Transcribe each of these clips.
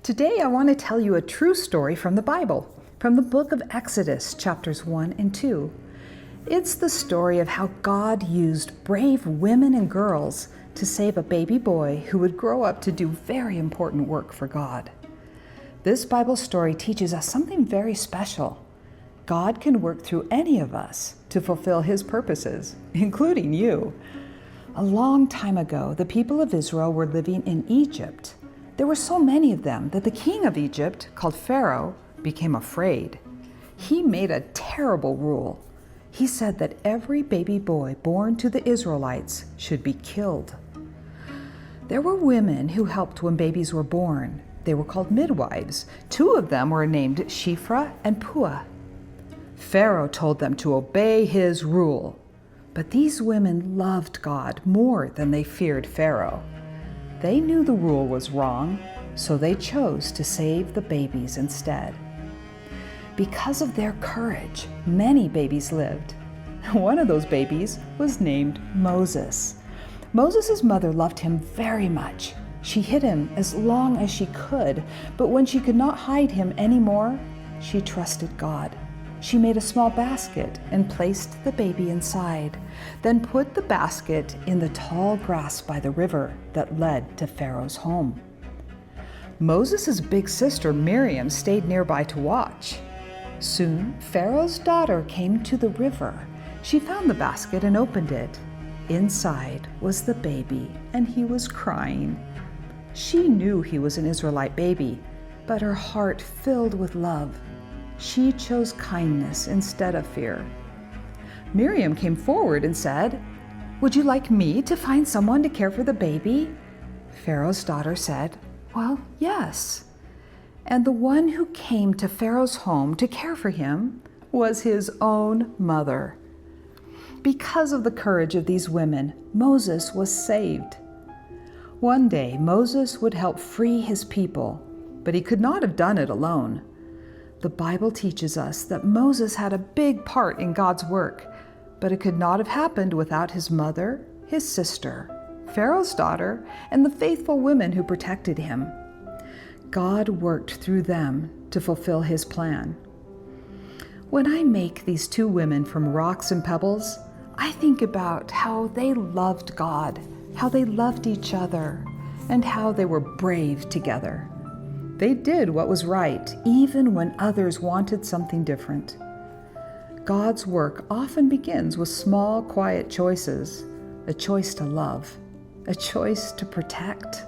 Today I want to tell you a true story from the Bible, from the book of Exodus, chapters 1 and 2. It's the story of how God used brave women and girls to save a baby boy who would grow up to do very important work for God. This Bible story teaches us something very special. God can work through any of us to fulfill His purposes, including you. A long time ago, the people of Israel were living in Egypt. There were so many of them that the king of Egypt, called Pharaoh, became afraid. He made a terrible rule. He said that every baby boy born to the Israelites should be killed. There were women who helped when babies were born. They were called midwives. Two of them were named Shiphrah and Puah. Pharaoh told them to obey his rule. But these women loved God more than they feared Pharaoh. They knew the rule was wrong, so they chose to save the babies instead. Because of their courage, many babies lived. One of those babies was named Moses. Moses' mother loved him very much. She hid him as long as she could, but when she could not hide him anymore, she trusted God. She made a small basket and placed the baby inside, then put the basket in the tall grass by the river that led to Pharaoh's home. Moses' big sister Miriam stayed nearby to watch. Soon, Pharaoh's daughter came to the river. She found the basket and opened it. Inside was the baby, and he was crying. She knew he was an Israelite baby, but her heart filled with love. She chose kindness instead of fear. Miriam came forward and said, "Would you like me to find someone to care for the baby?" Pharaoh's daughter said, "Well, yes." And the one who came to Pharaoh's home to care for him was his own mother. Because of the courage of these women, Moses was saved. One day, Moses would help free his people, but he could not have done it alone. The Bible teaches us that Moses had a big part in God's work, but it could not have happened without his mother, his sister, Pharaoh's daughter, and the faithful women who protected him. God worked through them to fulfill His plan. When I make these two women from rocks and pebbles, I think about how they loved God, how they loved each other, and how they were brave together. They did what was right, even when others wanted something different. God's work often begins with small, quiet choices: a choice to love, a choice to protect,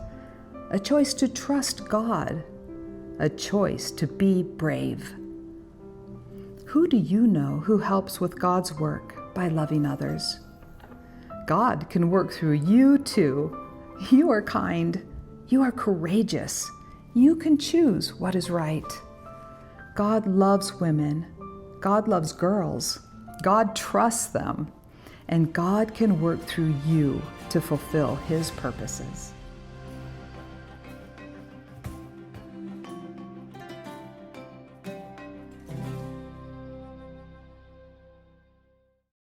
a choice to trust God, a choice to be brave. Who do you know who helps with God's work by loving others? God can work through you too. You are kind. You are courageous. You can choose what is right. God loves women. God loves girls. God trusts them. And God can work through you to fulfill His purposes.